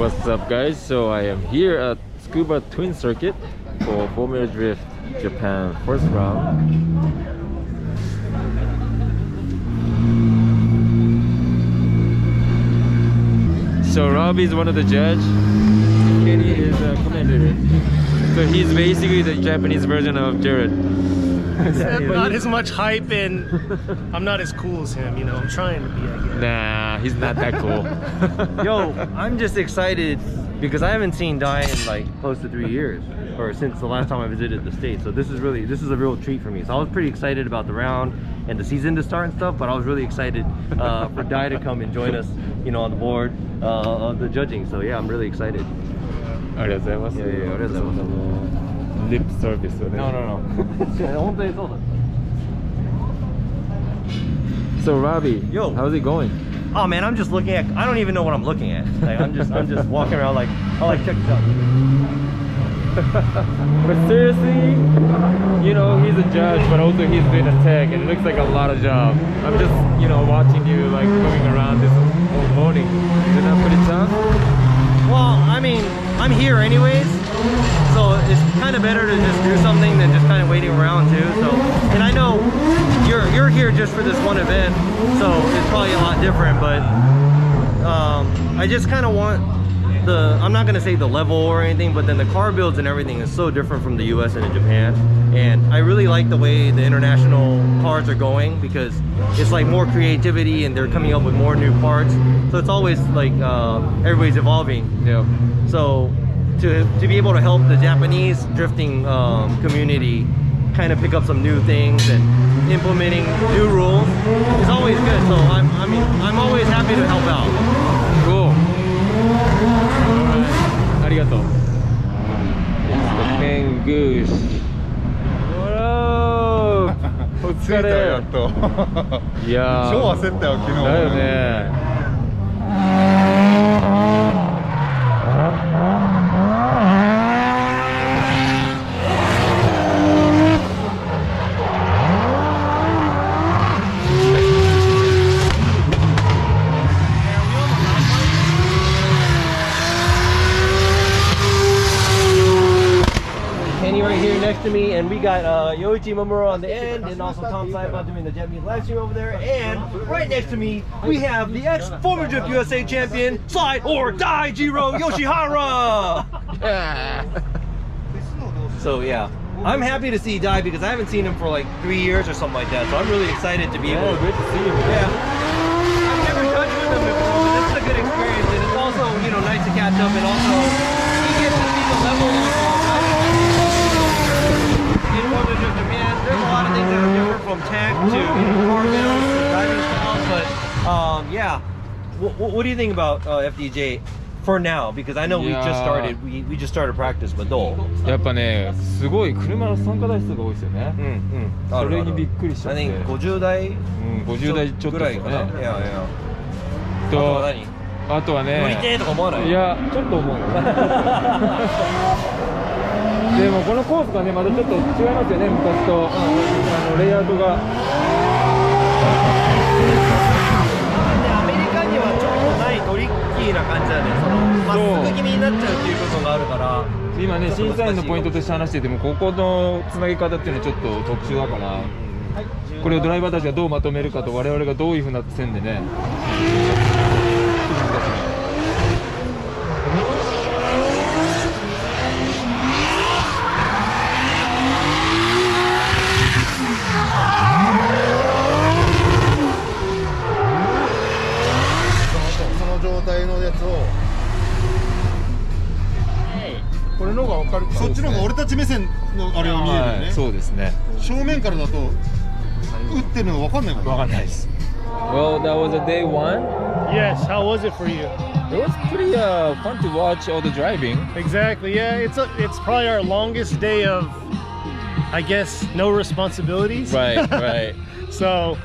What's up, guys? So I am here at Scuba Twin Circuit for Formula Drift Japan first round. So Robbie is one of the judges. Kenny is a commentator. So he's basically the Japanese version of Jared. Not as much hype, and I'm not as cool as him, you know. I'm trying to be, I guess. Nah, he's not that cool. Yo, I'm just excited because I haven't seen Dai in like close to 3 years, or since the last time I visited the States. So this is a real treat for me. So I was pretty excited about the round and the season to start and stuff, but I was really excited for Dai to come and join us, you know, on the board of the judging. So yeah, I'm really excited. ありがとうございます。いやいや、ありがとうございます。リップサービスをね。No, no, no. 本当にそうだ。So Robbie, Yo. how's it going? Oh man, I'm just looking at. I don't even know what I'm looking at. Like, I'm just walking around like, oh, like check this out. But seriously, you know, he's a judge, but also he's doing a tech, and it looks like a lot of job. I'm just, you know, watching you like moving around this whole morning. Isn't that pretty tough? Well, I mean, I'm here anyways, so it's kind of better to just do something than just kind of waiting around too. So, and I know you're here just for this one event, so it's probably a lot different. But I just kind of want I'm not gonna say the level or anything, but then the car builds and everything is so different from the US and in Japan. And I really like the way the international cars are going because it's like more creativity and they're coming up with more new parts. So it's always like everybody's evolving. Yeah. So to be able to help the Japanese drifting community kind of pick up some new things and implementing new rules is always good. So I'm always happy to help out. Cool. Alright. ありがとう。Pen Goose。お疲れ。やっと。いやー。超焦ったよ昨日。だよね。Next to me, and we got Yoichi Momura on the end, and also Tom Saiba doing the Japanese live stream over there. And right next to me, we have the ex-Formula Drift USA champion, Slide or Die Jiro Yoshihara. Yeah. So yeah, I'm happy to see Dai because I haven't seen him for like 3 years or something like that. So I'm really excited to be able to. Good to see you. Yeah, I've never judged with him before, but this is a good experience, and it's also, you know, nice to catch up, and also he gets to see the level of Japan. There's a lot of things that are different from tech to, you know, car builds to driving styles, but yeah. What do you think about FDJ for now? Because I know we just started practice, but どう？やっぱね、すごい車の参加台数が多いですよね。それにびっくりしちゃって。I think 50台、50台ちょっとですよね。いやいや。あとはね、乗りてーとか思わない？いや、ちょっと思うよ。でもこのコースがね、またちょっと違いますよね、昔とレイアウトが。アメリカにはちょっとないトリッキーな感じだね。まっすぐ気味になっちゃうっていう部分があるから。今ね、審査員のポイントとして話してても、ここのつなぎ方っていうのはちょっと特殊だから、これをドライバーたちがどうまとめるかと、我々がどういうふうな線でね。これの方が分かるか。そっちの方が俺たち目線のあれを見えるよね。そうですね。正面からだと打ってるの分かんないもん。分かんないです。Well, that was a day one. Yes, how was it for you? It was pretty fun to watch all the driving. Exactly. Yeah, it's probably our longest day of, I guess, no responsibilities. Right, right. So,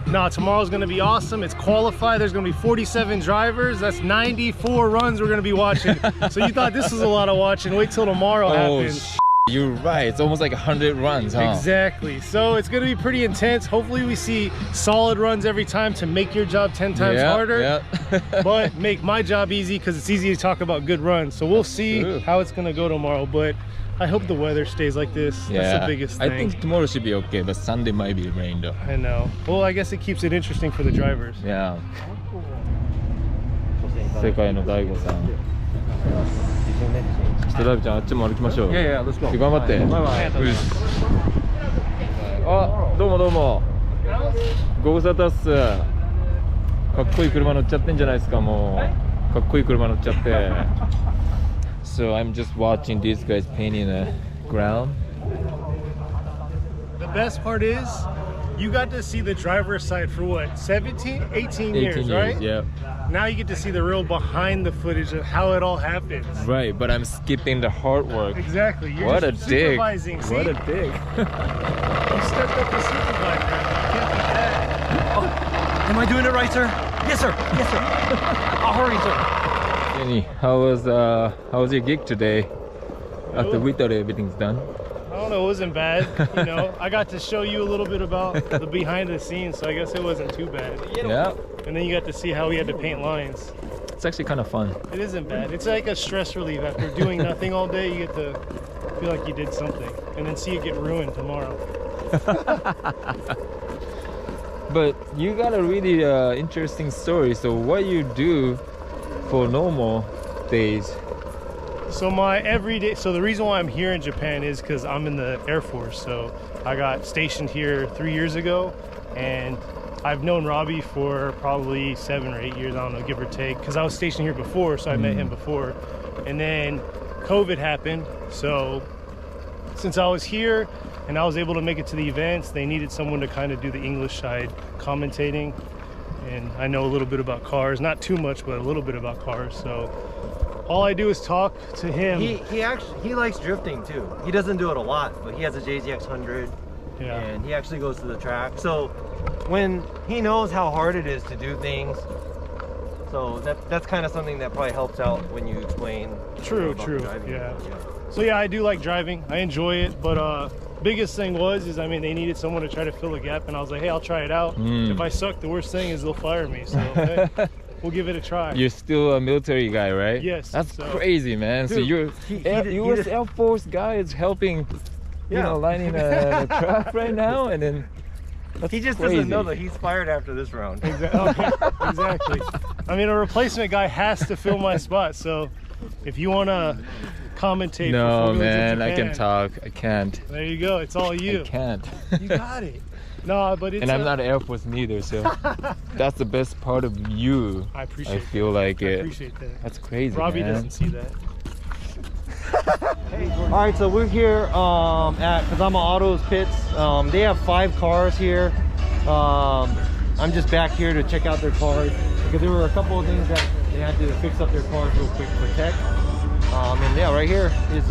no, tomorrow's going to be awesome. It's qualified. There's going to be 47 drivers. That's 94 runs we're going to be watching. So you thought this was a lot of watching. Wait till tomorrow happens. You're right. It's almost like 100 runs, huh? Exactly. So it's going to be pretty intense. Hopefully we see solid runs every time to make your job 10 times harder. Yeah. but make my job easy because it's easy to talk about good runs. So we'll see how it's gonna go tomorrow, but I hope the weather stays like this. That's the biggest thing. I think tomorrow should be okay, but Sunday might be rain though. I know. Well, I guess it keeps it interesting for the drivers. Yeah. 世界の大悟さん。ストライブちゃん、あっちも歩きましょう。let's go. 頑張って。バイバイ。あ、どうもどうも。ご無沙汰っす。かっこいい車乗っちゃってんじゃないですか、もう。かっこいい車乗っちゃって。So I'm just watching these guys painting the ground. The best part is you got to see the driver's side for what, 18 years, right? Yeah. Now you get to see the real behind the footage of how it all happens. Right, but I'm skipping the hard work. Exactly. You're What a just dig. supervising. See? What a dig. You stepped up to supervisor. You can't beat that. Am I doing it right, sir? Yes, sir. Yes, sir. I'll hurry, sir. Jenny, how was your gig today? After we thought everything's done. I don't know, it wasn't bad. You know, I got to show you a little bit about the behind the scenes, so I guess it wasn't too bad. Yeah. And then you got to see how we had to paint lines. It's actually kind of fun. It isn't bad. It's like a stress relief. After doing nothing all day, you get to feel like you did something, and then see it get ruined tomorrow. But you got a really interesting story. So what you do for normal days? So my everyday, so the reason why I'm here in Japan is because I'm in the Air Force. So I got stationed here 3 years ago, and I've known Robbie for probably 7 or 8 years, I don't know, give or take, because I was stationed here before, so I met him before. And then COVID happened, so since I was here and I was able to make it to the events, they needed someone to kind of do the English side commentating. And I know a little bit about cars, not too much, but a little bit about cars. So all I do is talk to him. He likes drifting too. He doesn't do it a lot, but he has a JZX 100, Yeah. and he actually goes to the track. So when he knows how hard it is to do things, so that's kind of something that probably helps out when you explain. True, about true, driving. yeah. So yeah, I do like driving. I enjoy it, but biggest thing is I mean, they needed someone to try to fill a gap, and I was like, hey, I'll try it out. If I suck, the worst thing is they'll fire me. So hey, we'll give it a try. You're still a military guy, right? Yes. That's so, crazy, man. So Dude, you're U.S. Air Force guy is helping, you know, lining a track right now, and then He just crazy. doesn't know that he's fired after this round. Exactly. I mean, a replacement guy has to fill my spot. So if you want to commentate, no, for Formula man, I Japan, can talk. I can't. There you go. It's all you. I can't. You got it. No, but it's. And I'm not Air Force neither, so that's the best part of you. I appreciate. I feel like I it. appreciate that. That's crazy, Robbie man. doesn't see that. All right, so we're here at Kazama Auto's pits. They have 5 cars here. I'm just back here to check out their cars because there were a couple of things that they had to fix up their cars real quick for tech. And yeah, right here is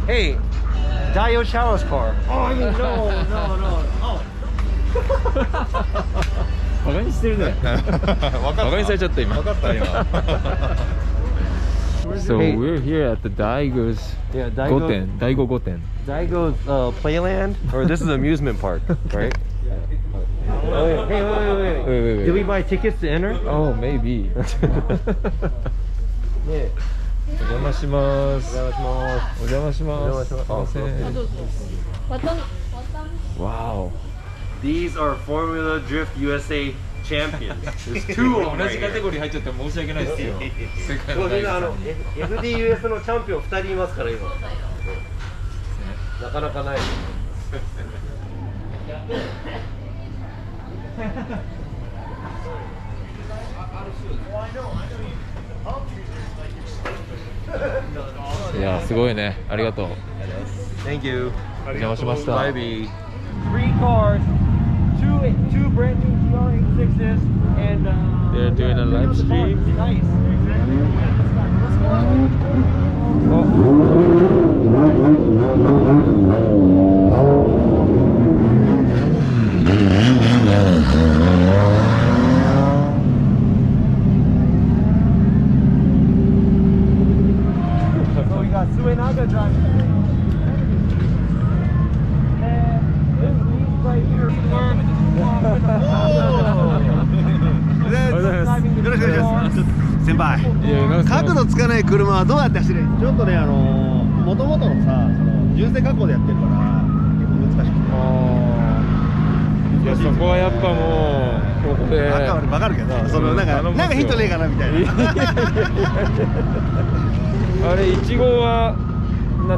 hey, Yoshihara's car. Oh, I mean, no. Oh. バカにしてるね。バカにされちゃった今。分かった今。 So Hey. we're here at the Daigo's Goten. Daigo Goten. Daigo's Playland, or this is amusement park, right? Oh, wait. Hey, wait. Did we buy tickets to enter? Oh, maybe. ねお邪魔します。お邪魔します。お邪魔します。お邪魔します。 Wow. These are Formula Drift USA champions. There's 2 of them 同 right じカテ here. ゴリー入っちゃって申し訳ないですよ。世界そうみんなの大工さんに。 FDUS のチャンピオン2人いますから今。なかなかない。いや、すごいね。ありがとう。 Thank you. お邪魔しました。 Maybe 3 cars, 2 brand new GR86s, and They're doing a live stream. Nice. So we got Suenaga driving. And this piece right here. 先輩。いやなんすか角度つかない車はどうやって走れ。ちょっとね元々のさその純正加工でやってるから結構難しくて。いやそこはやっぱもうここでわかるけどそのなんかヒントねえかなみたいな。あれ1号はま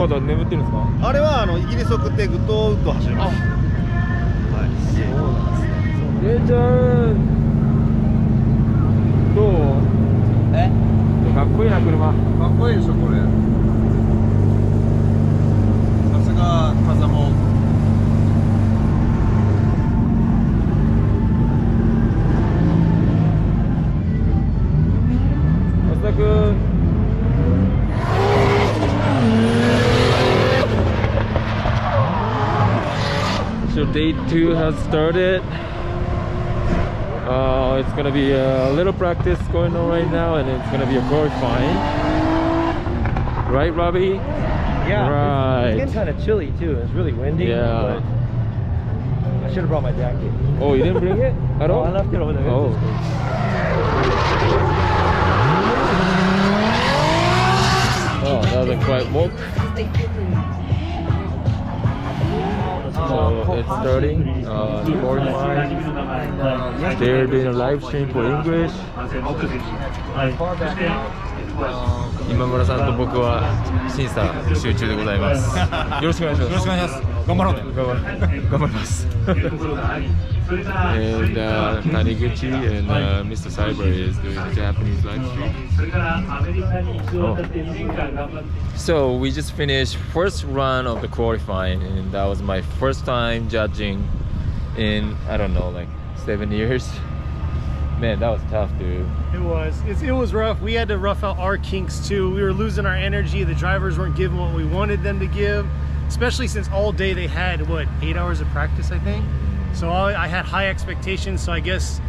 だ眠ってるんですか？あれはイギリス送ってグッドウッドを走ります。はい。そうなんですね。じゃあどう？かっこいいな車。かっこいいでしょこれ。さすが風も。松田君。So day 2 has started. It's gonna be a little practice going on right now, and it's gonna be a qualifying. Right, Robbie? Yeah, right. It's getting kind of chilly too. It's really windy. Yeah. But I should have brought my jacket. Oh, you didn't bring it at all? I left it over there. Oh. Oh, that doesn't quite work. So it's starting. They're doing a live stream for English. 今村さんと僕は審査集中でございます。よろしくお願いします。よろしくお願いします。頑張ろうね。頑張ります。And Taniguchi and Mr. Cyber is doing the Japanese live stream. Oh. So we just finished first run of the qualifying, and that was my first time judging in I don't know like 7 years. Man, that was tough, dude. It was rough. We had to rough out our kinks too. We were losing our energy. The drivers weren't giving what we wanted them to give, especially since all day they had what 8 hours of practice, I think. So I had high expectations. So I guess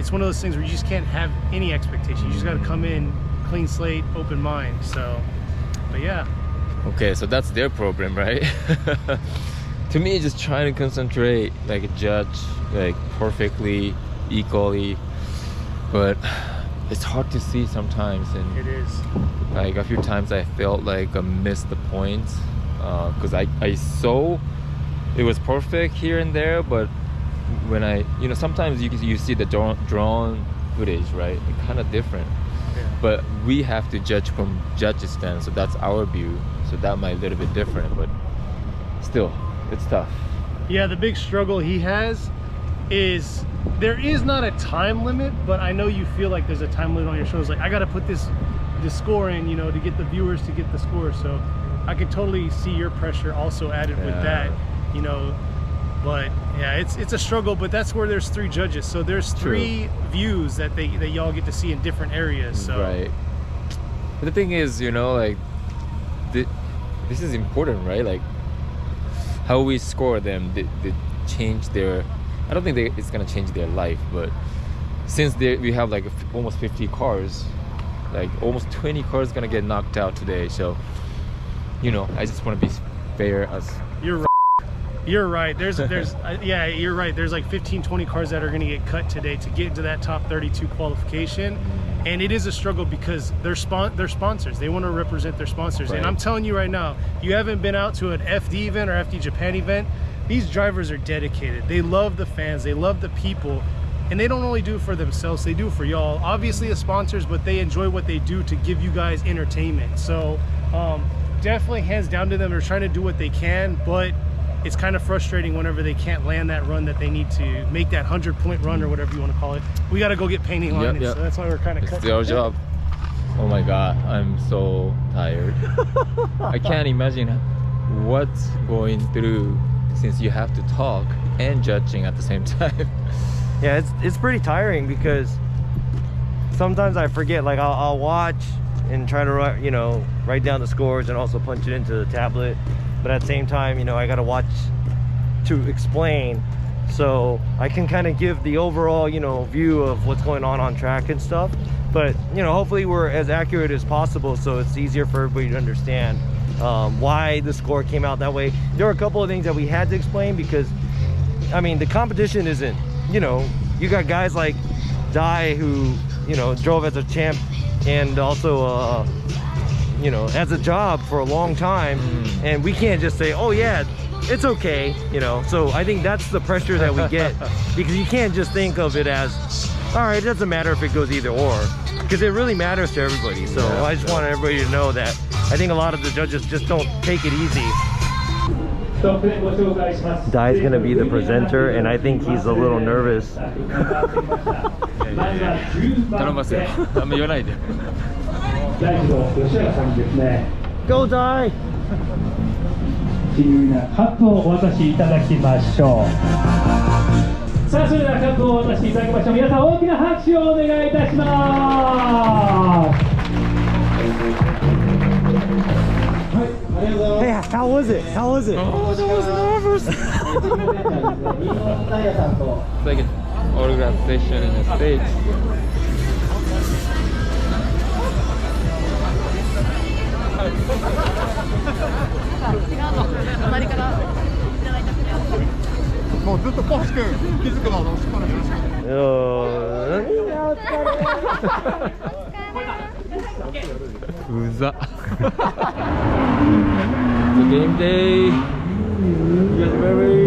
it's one of those things where you just can't have any expectations. You just got to come in clean slate, open mind. So, but yeah. Okay, so that's their problem, right? To me, just trying to concentrate, like judge, like perfectly, equally. But it's hard to see sometimes, and it is. Like a few times I felt like I missed the points because I saw it was perfect here and there, but when sometimes you see the drone footage, right? It's kind of different. Yeah. But we have to judge from judges' stand, so that's our view. So that might be a little bit different, but still, it's tough. Yeah, the big struggle he has is there is not a time limit, but I know you feel like there's a time limit on your shoulders. Like I got to put this score in, to get the viewers to get the score. So I could totally see your pressure also added with that, But yeah, it's a struggle. But that's where there's 3 judges, so there's 3 views that y'all get to see in different areas. So right. But the thing is, like this is important, right? Like how we score them, they change their. I don't think it's gonna change their life, but since we have like almost 50 cars, like almost 20 cars gonna get knocked out today. So, I just want to be fair as. You're right. There's yeah, you're right. There's like 15-20 cars that are gonna get cut today to get into that top 32 qualification, and it is a struggle because they're sponsors. They want to represent their sponsors, right. And I'm telling you right now, you haven't been out to an FD event or FD Japan event. These drivers are dedicated. They love the fans, they love the people, and they don't only do it for themselves, they do it for y'all. Obviously the sponsors, but they enjoy what they do to give you guys entertainment. So definitely hands down to them. They're trying to do what they can, but it's kind of frustrating whenever they can't land that run that they need to make that 100-point run or whatever you want to call it. We got to go get painting line, so that's why we're kind of cutting. It's our job. Oh my God, I'm so tired. I can't imagine what's going through since you have to talk and judging at the same time. Yeah, it's pretty tiring because sometimes I forget, like I'll watch and try to write down the scores and also punch it into the tablet, but at the same time I gotta watch to explain so I can kind of give the overall view of what's going on track and stuff. But hopefully we're as accurate as possible so it's easier for everybody to understand why the score came out that way. There were a couple of things that we had to explain because the competition isn't, you got guys like Dai who you know, drove as a champ and also you know, as a job for a long time, and we can't just say, oh yeah, it's okay, you know. So I think that's the pressure that we get, because you can't just think of it as, all right, it doesn't matter if it goes either or, because it really matters to everybody. So I just want everybody to know that I think a lot of the judges just don't take it easy. Dai's gonna be the presenter, and I think he's a little nervous. Go Dai! 自由なカップをお渡しいただきましょう。さあ、それではカップをお渡しいただきましょう。皆さん大きな拍手をお願いいたします。 Hey, how was it? How was it? Oh, that was nervous. It's like an autograph session in the States. Uza. It's a game day. You guys ready?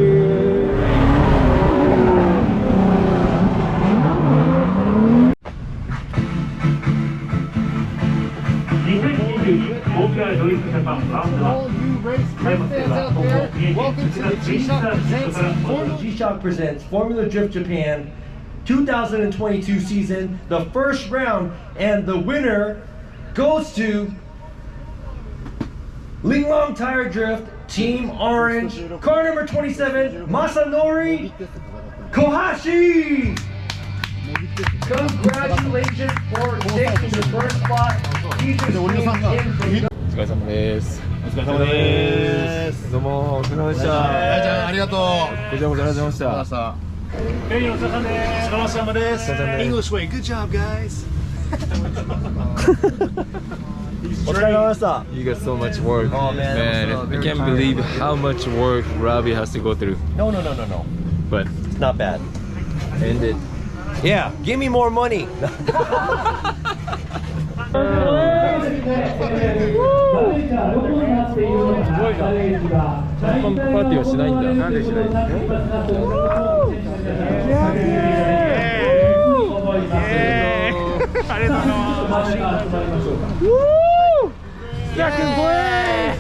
All you race fans out there, welcome to the G-Shock presents Formula Drift Japan 2022 season, the first round, and the winner goes to Linglong Tire Drift, Team Orange, car number 27, Masanori Kohashi! Congratulations for taking the first spot. He just came in from お疲れ様です。お疲れ様です。どうもお疲れ様でした。ありがとう。こちらこそありがとうございました。お疲れ様です。English way, good job, guys. You got so much work. Oh, man, I can't believe how much work Robbie has to go through. No. But It's not bad. end it. Yeah, give me more money. パーティーはしないんだ。なんでしないんだ。ありがとうございます。Second place!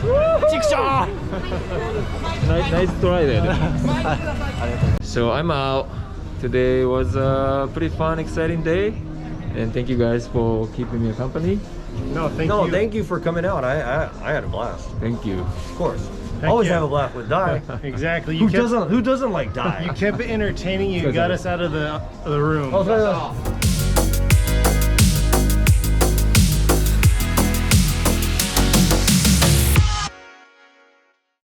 Nice try there. So I'm out. Today was a pretty fun, exciting day. And thank you guys for keeping me company. No, thank you. Thank you for coming out. I had a blast. Thank you. Of course. Heck Always yeah. have a blast with Dai. Exactly. Who doesn't like Dai? You kept it entertaining. You got us out of the room. Oh,